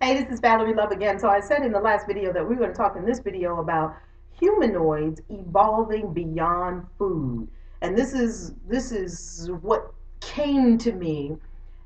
Hey, this is Valerie Love again. So I said in the last video that we were going to talk in this video about humanoids evolving beyond food. And this is what came to me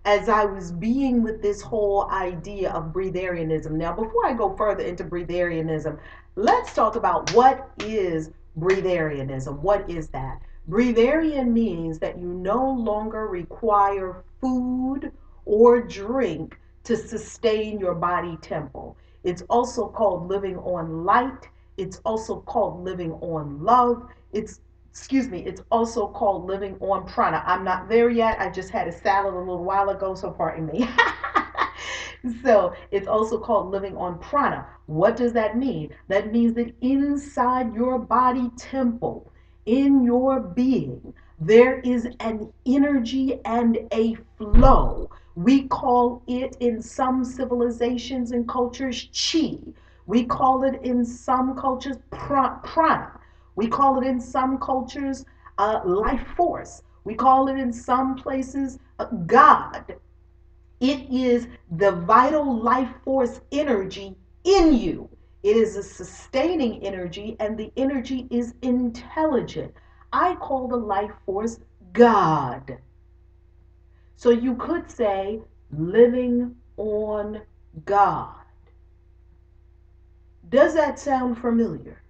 as I was being with this whole idea of breatharianism. Now, before I go further into breatharianism, let's talk about what is breatharianism. What is that? Breatharian means that you no longer require food or drink to sustain your body temple. It's also called living on light. It's also called living on love. It's also called living on prana. I'm not there yet. I just had a salad a little while ago, so pardon me. So it's also called living on prana. What does that mean? That means that inside your body temple, in your being, there is an energy and a flow. We call it in some civilizations and cultures chi. We call it in some cultures prana. We call it in some cultures life force. We call it in some places God. It is the vital life force energy in you. It is a sustaining energy, and the energy is intelligent. I call the life force God. So you could say living on God. Does that sound familiar?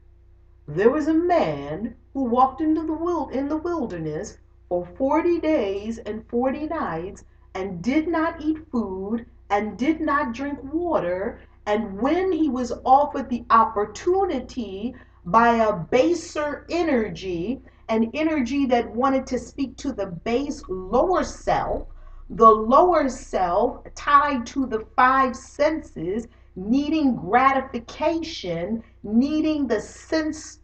There was a man who walked in the wilderness for 40 days and 40 nights and did not eat food and did not drink water. And when he was offered the opportunity by a baser energy, an energy that wanted to speak to the base the lower self tied to the five senses, needing gratification, needing the senses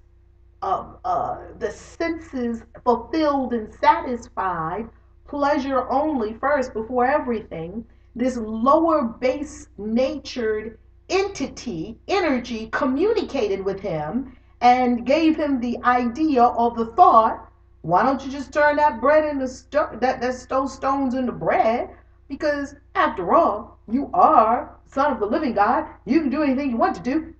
fulfilled and satisfied, pleasure only first before everything. This lower base natured energy communicated with him and gave him the idea or the thought, why don't you just turn that bread into those stones into bread? Because after all, you are son of the living God. You can do anything you want to do.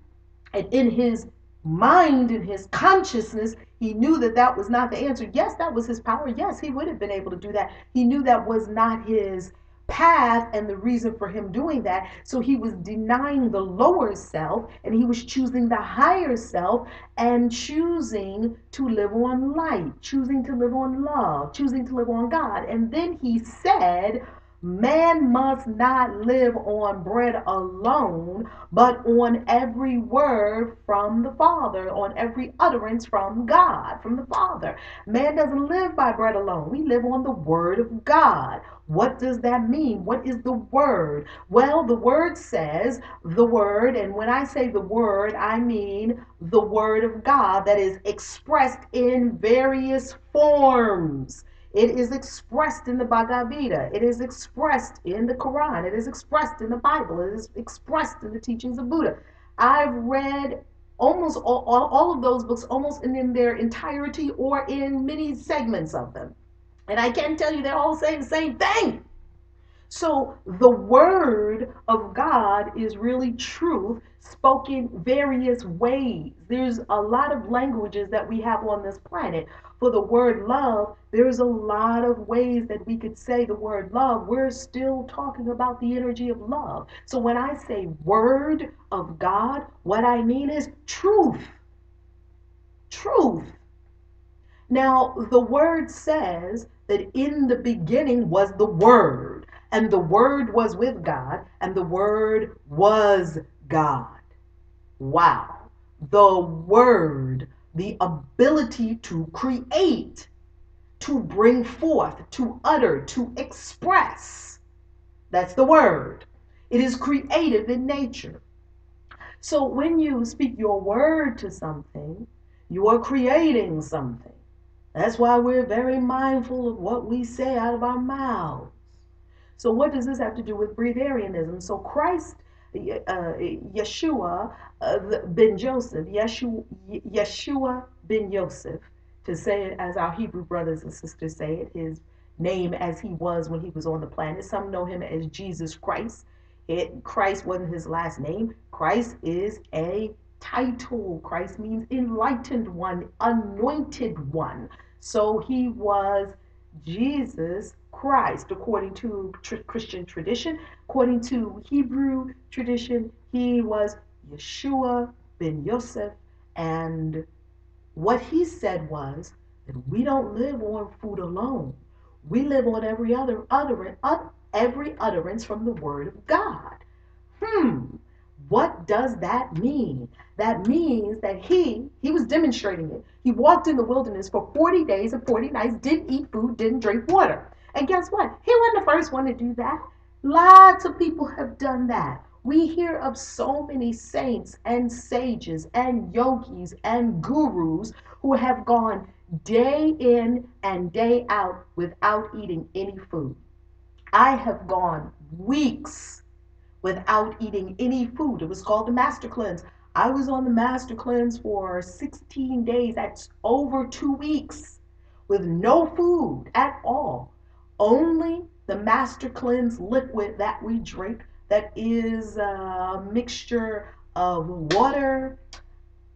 And in his mind, in his consciousness, he knew that that was not the answer. Yes, that was his power. Yes, he would have been able to do that. He knew that was not his path and the reason for him doing that. So he was denying the lower self and he was choosing the higher self and choosing to live on light, choosing to live on love, choosing to live on God. And then he said, man must not live on bread alone, but on every word from the Father, on every utterance from God, from the Father. Man doesn't live by bread alone. We live on the Word of God. What does that mean? What is the Word? Well, the Word says the Word, and when I say the Word, I mean the Word of God that is expressed in various forms. It is expressed in the Bhagavad Gita. It is expressed in the Quran. It is expressed in the Bible. It is expressed in the teachings of Buddha. I've read almost all of those books almost in their entirety or in many segments of them. And I can tell you they're all saying the same thing. So the word of God is really truth spoken various ways. There's a lot of languages that we have on this planet. For the word love, there's a lot of ways that we could say the word love. We're still talking about the energy of love. So when I say word of God, what I mean is truth. Truth. Now, the word says that in the beginning was the word, and the word was with God, and the word was God. Wow. The word, the ability to create, to bring forth, to utter, to express. That's the word. It is creative in nature. So when you speak your word to something, you are creating something. That's why we're very mindful of what we say out of our mouths. So what does this have to do with breatharianism? So Christ, Yeshua ben Joseph, Yeshua ben Joseph, to say it as our Hebrew brothers and sisters say it, his name as he was when he was on the planet. Some know him as Jesus Christ. Christ wasn't his last name. Christ is a title. Christ means enlightened one, anointed one. So he was Jesus Christ, according to Christian tradition. According to Hebrew tradition, he was Yeshua ben Yosef. And what he said was that we don't live on food alone. We live on every utterance from the word of God. What does that mean? That means that he was demonstrating it. He walked in the wilderness for 40 days and 40 nights, didn't eat food, didn't drink water. And guess what? He wasn't the first one to do that. Lots of people have done that. We hear of so many saints and sages and yogis and gurus who have gone day in and day out without eating any food. I have gone weeks without eating any food. It was called the Master Cleanse. I was on the Master Cleanse for 16 days. That's over 2 weeks with no food at all. Only the Master Cleanse liquid that we drink, that is a mixture of water,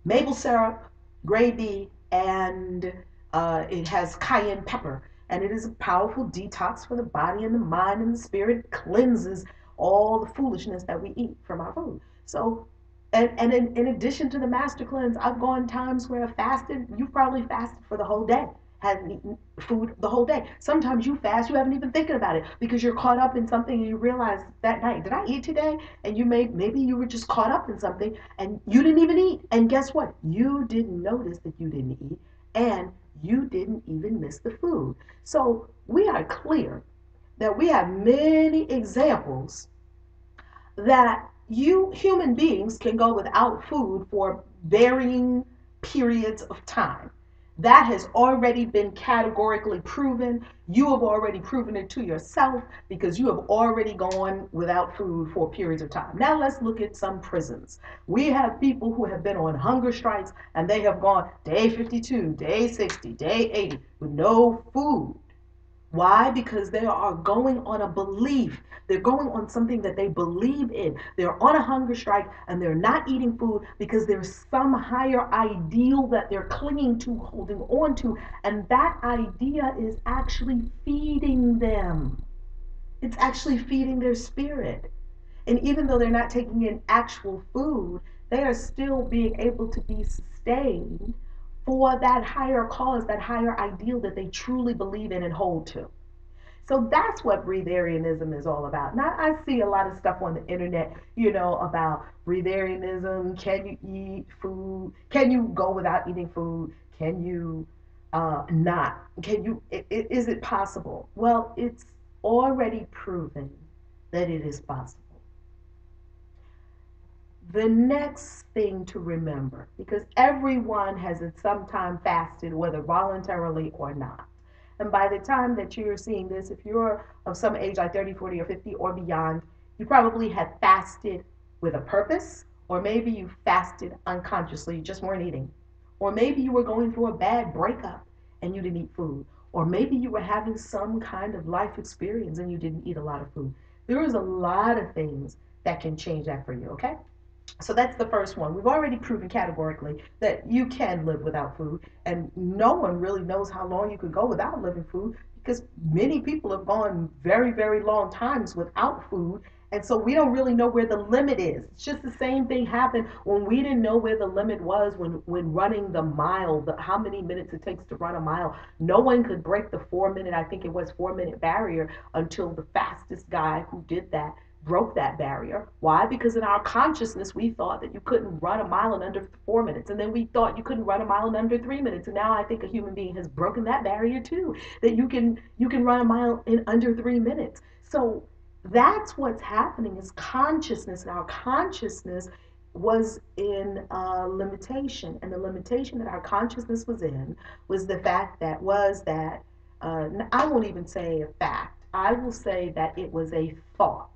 maple syrup, gravy, and it has cayenne pepper. And it is a powerful detox for the body and the mind and the spirit. It cleanses all the foolishness that we eat from our food. So, and in addition to the Master Cleanse, I've gone times where I fasted. You've probably fasted for the whole day, hadn't eaten food the whole day. Sometimes you fast, you haven't even thinking about it because you're caught up in something and you realize that night, did I eat today? And maybe you were just caught up in something and you didn't even eat. And guess what? You didn't notice that you didn't eat, and you didn't even miss the food. So we are clear that we have many examples that you human beings can go without food for varying periods of time. That has already been categorically proven. You have already proven it to yourself because you have already gone without food for periods of time. Now let's look at some prisons. We have people who have been on hunger strikes and they have gone day 52, day 60, day 80 with no food. Why? Because they are going on a belief. They're going on something that they believe in. They're on a hunger strike and they're not eating food because there's some higher ideal that they're clinging to, holding on to. And that idea is actually feeding them. It's actually feeding their spirit. And even though they're not taking in actual food, they are still being able to be sustained for that higher cause, that higher ideal that they truly believe in and hold to. So that's what breatharianism is all about. Now, I see a lot of stuff on the internet, about breatharianism. Can you eat food? Can you go without eating food? Can you not? Is it possible? Well, it's already proven that it is possible. The next thing to remember, because everyone has at some time fasted, whether voluntarily or not. And by the time that you're seeing this, if you're of some age like 30, 40, or 50 or beyond, you probably have fasted with a purpose, or maybe you fasted unconsciously, you just weren't eating. Or maybe you were going through a bad breakup and you didn't eat food. Or maybe you were having some kind of life experience and you didn't eat a lot of food. There is a lot of things that can change that for you, okay? So that's the first one. We've already proven categorically that you can live without food, and no one really knows how long you could go without living food because many people have gone very, very long times without food. And so we don't really know where the limit is. It's just the same thing happened when we didn't know where the limit was when running the mile, how many minutes it takes to run a mile. No one could break the 4 minute, I think it was 4 minute barrier until the fastest guy who did that broke that barrier. Why? Because in our consciousness, we thought that you couldn't run a mile in under 4 minutes. And then we thought you couldn't run a mile in under 3 minutes. And now I think a human being has broken that barrier too, that you can run a mile in under 3 minutes. So that's what's happening is consciousness. And our consciousness was in limitation. And the limitation that our consciousness was in was the fact that I won't even say a fact. I will say that it was a thought.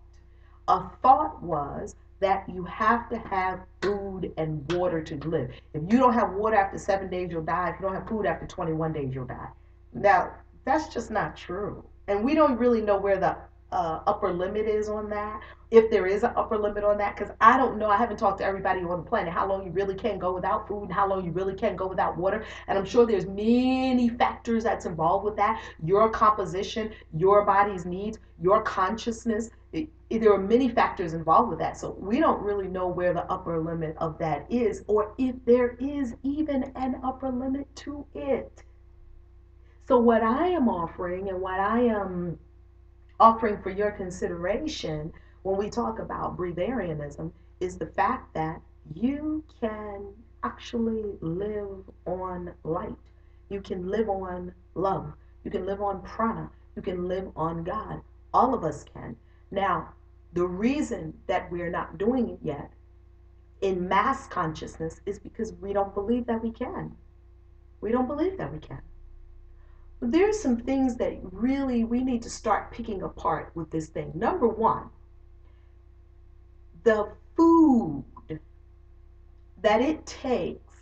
A thought was that you have to have food and water to live. If you don't have water after 7 days, you'll die. If you don't have food after 21 days, you'll die. Now, that's just not true. And we don't really know where the upper limit is on that, if there is an upper limit on that, because I don't know. I haven't talked to everybody on the planet how long you really can go without food and how long you really can go without water. And I'm sure there's many factors that's involved with that. Your composition, your body's needs, your consciousness. There are many factors involved with that. So we don't really know where the upper limit of that is, or if there is even an upper limit to it. So what I am offering and what I am offering for your consideration when we talk about breatharianism is the fact that you can actually live on light. You can live on love. You can live on prana. You can live on God. All of us can. Now, the reason that we're not doing it yet in mass consciousness is because we don't believe that we can. We don't believe that we can. But there's some things that really we need to start picking apart with this thing. Number one, the food that it takes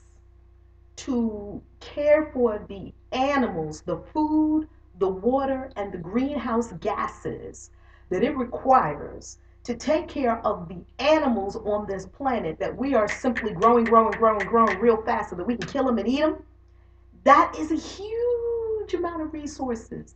to care for the animals, the food, the water, and the greenhouse gases that it requires to take care of the animals on this planet that we are simply growing real fast so that we can kill them and eat them, that is a huge amount of resources.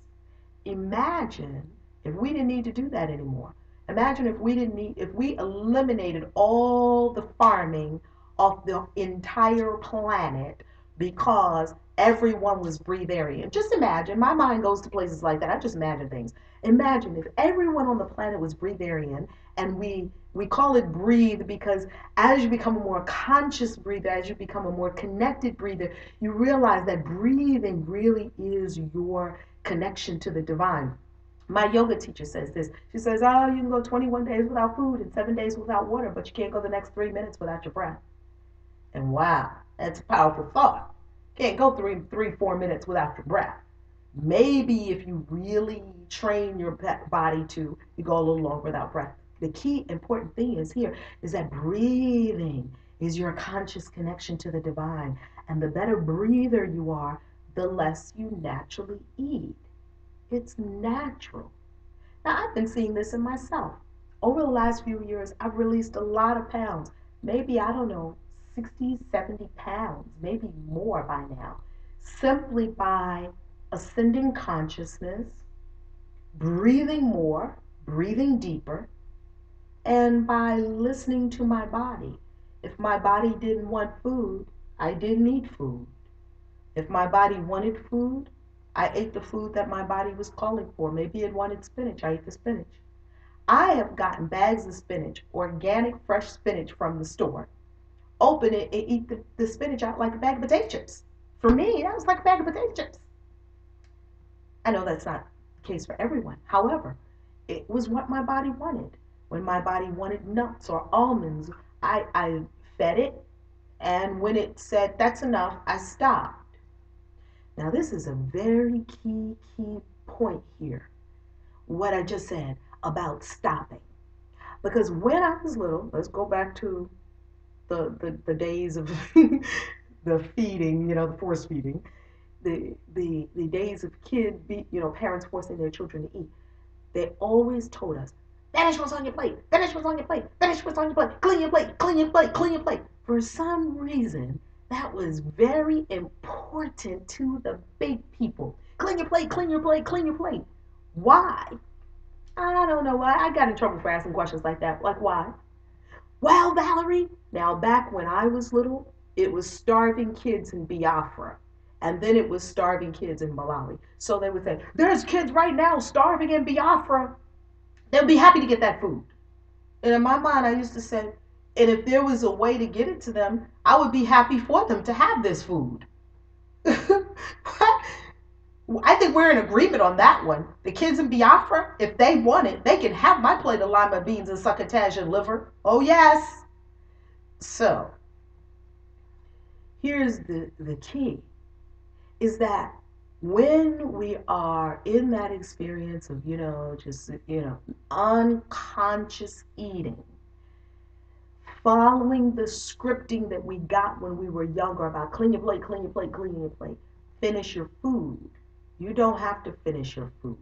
Imagine if we didn't need to do that anymore. Imagine if we eliminated all the farming off the entire planet because everyone was breatharian. Just imagine, my mind goes to places like that. I just imagine things. Imagine if everyone on the planet was breatharian, and we call it breathe because as you become a more conscious breather, as you become a more connected breather, you realize that breathing really is your connection to the divine. My yoga teacher says this. She says, oh, you can go 21 days without food and 7 days without water, but you can't go the next 3 minutes without your breath. And wow, that's a powerful thought. Can't go 4 minutes without your breath. Maybe if you really train your body to, you go a little longer without breath. The key important thing is here is that breathing is your conscious connection to the divine. And the better breather you are, the less you naturally eat. It's natural. Now, I've been seeing this in myself. Over the last few years, I've released a lot of pounds. Maybe, I don't know, 60, 70 pounds, maybe more by now, simply by ascending consciousness, breathing more, breathing deeper, and by listening to my body. If my body didn't want food, I didn't eat food. If my body wanted food, I ate the food that my body was calling for. Maybe it wanted spinach, I ate the spinach. I have gotten bags of spinach, organic, fresh spinach from the store, open it and eat the spinach out like a bag of potato chips. For me, that was like a bag of potato chips. I know that's not the case for everyone. However, it was what my body wanted. When my body wanted nuts or almonds, I fed it, and when it said that's enough, I stopped. Now, this is a very key point here, what I just said about stopping. Because when I was little, let's go back to the days of the feeding, the force feeding, the days of parents forcing their children to eat. They always told us, finish what's on your plate, finish what's on your plate, finish what's on your plate, clean your plate, clean your plate, clean your plate. For some reason, that was very important to the big people. Clean your plate, clean your plate, clean your plate. Why? I don't know why. I got in trouble for asking questions like that. Like, why? Well, Valerie, now back when I was little, it was starving kids in Biafra. And then it was starving kids in Malawi. So they would say, there's kids right now starving in Biafra. They'll be happy to get that food. And in my mind, I used to say, and if there was a way to get it to them, I would be happy for them to have this food. I think we're in agreement on that one. The kids in Biafra, if they want it, they can have my plate of lima beans and succotash and liver. Oh, yes. So, here's the key, is that when we are in that experience of, unconscious eating, following the scripting that we got when we were younger about clean your plate, clean your plate, clean your plate, finish your food. You don't have to finish your food.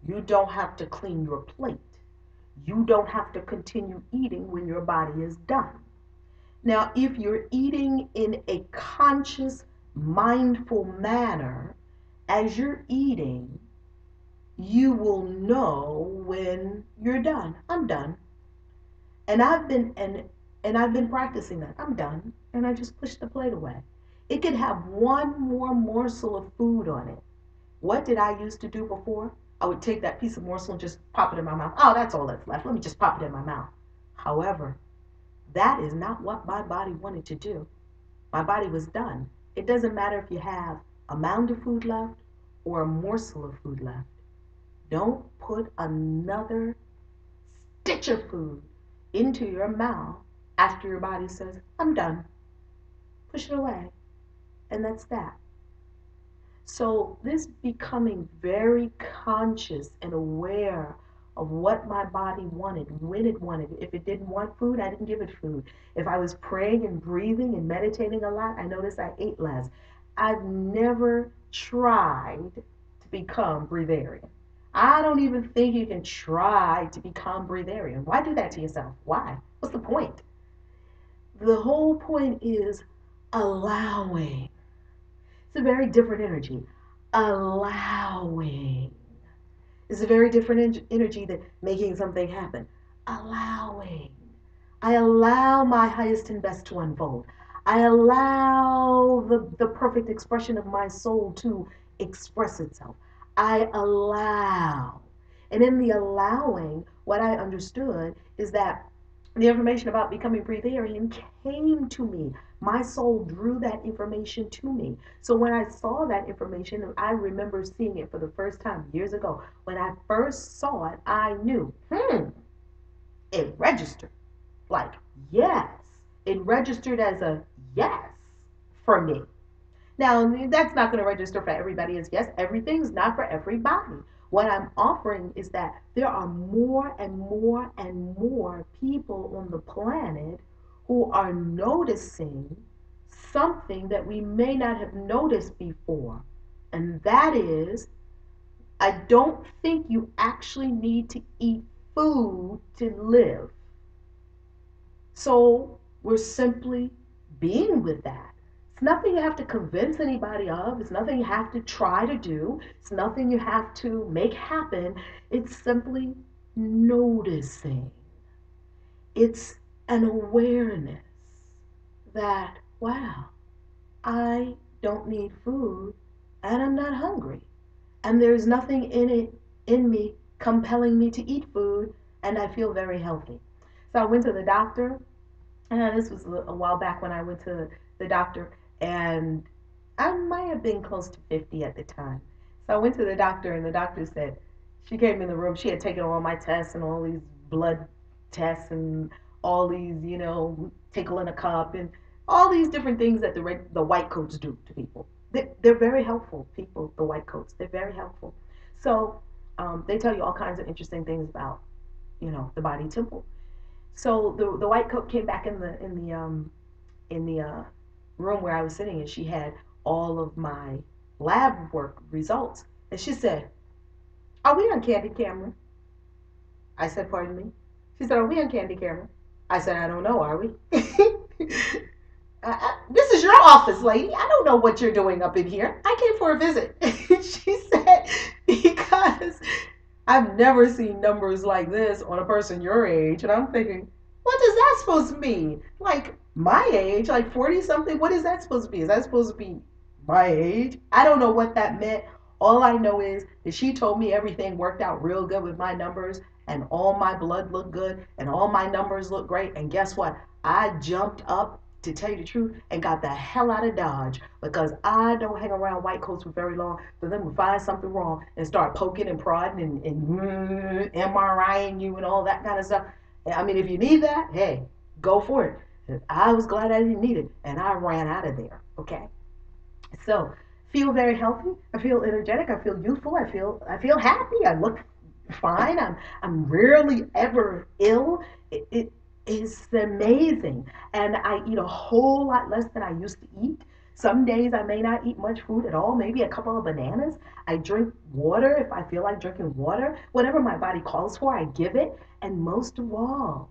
You don't have to clean your plate. You don't have to continue eating when your body is done. Now, if you're eating in a conscious, mindful manner, as you're eating, you will know when you're done. I'm done. And I've been practicing that. I'm done. And I just push the plate away. It could have one more morsel of food on it. What did I used to do before? I would take that piece of morsel and just pop it in my mouth. Oh, that's all that's left. Let me just pop it in my mouth. However, that is not what my body wanted to do. My body was done. It doesn't matter if you have a mound of food left or a morsel of food left. Don't put another stitch of food into your mouth after your body says, I'm done. Push it away. And that's that. So, this becoming very conscious and aware of what my body wanted, when it wanted it. If it didn't want food, I didn't give it food. If I was praying and breathing and meditating a lot, I noticed I ate less. I've never tried to become breatharian. I don't even think you can try to become breatharian. Why do that to yourself? Why? What's the point? The whole point is allowing. It's a very different energy. Allowing is a very different energy than making something happen. Allowing. I allow my highest and best to unfold. I allow the perfect expression of my soul to express itself. I allow. And in the allowing, what I understood is that the information about becoming breatharian came to me. My soul drew that information to me. So when I saw that information, I remember seeing it for the first time years ago. When I first saw it, I knew, it registered. Like, yes. It registered as a yes for me. Now, that's not going to register for everybody as yes. Everything's not for everybody. What I'm offering is that there are more and more and more people on the planet who are noticing something that we may not have noticed before. And that is, I don't think you actually need to eat food to live. So we're simply being with that. It's nothing you have to convince anybody of. It's nothing you have to try to do. It's nothing you have to make happen. It's simply noticing. It's an awareness that, wow, I don't need food and I'm not hungry. And there's nothing in me compelling me to eat food and I feel very healthy. So I went to the doctor. And this was a while back when I went to the doctor, and I might have been close to 50 at the time. So I went to the doctor, and the doctor said, she came in the room, she had taken all my tests and all these blood tests and all these, tickle in a cup and all these different things that the white coats do to people. They're very helpful, people, the white coats. They're very helpful. So they tell you all kinds of interesting things about, the body temple. So the white coat came back in the room where I was sitting, and she had all of my lab work results, and she said, "Are we on Candy Camera?" I said, "Pardon me." She said, "Are we on Candy Camera?" I said, "I don't know. Are we?" This is your office, lady. I don't know what you're doing up in here. I came for a visit. She said, because I've never seen numbers like this on a person your age. And I'm thinking, what is that supposed to mean? Like my age, like 40 something? What is that supposed to be? Is that supposed to be my age? I don't know what that meant. All I know is that she told me everything worked out real good with my numbers and all my blood looked good and all my numbers looked great. And guess what? I jumped up, to tell you the truth, and got the hell out of Dodge because I don't hang around white coats for very long for them to find something wrong and start poking and prodding and MRIing you and all that kind of stuff. I mean, if you need that, hey, go for it. I was glad I didn't need it, and I ran out of there. Okay, so feel very healthy. I feel energetic. I feel youthful. I feel happy. I look fine. I'm rarely ever ill. It is amazing, and I eat a whole lot less than I used to eat. Some days I may not eat much food at all, maybe a couple of bananas. I drink water if I feel like drinking water. Whatever my body calls for, I give it. And most of all,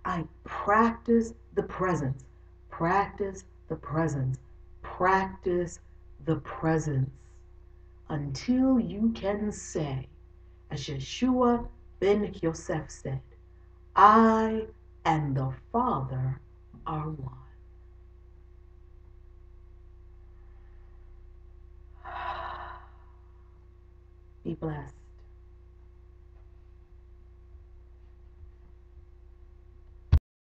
I practice the presence. Practice the presence. Practice the presence until you can say, as Yeshua ben Yosef said, I and the Father are one. Be blessed.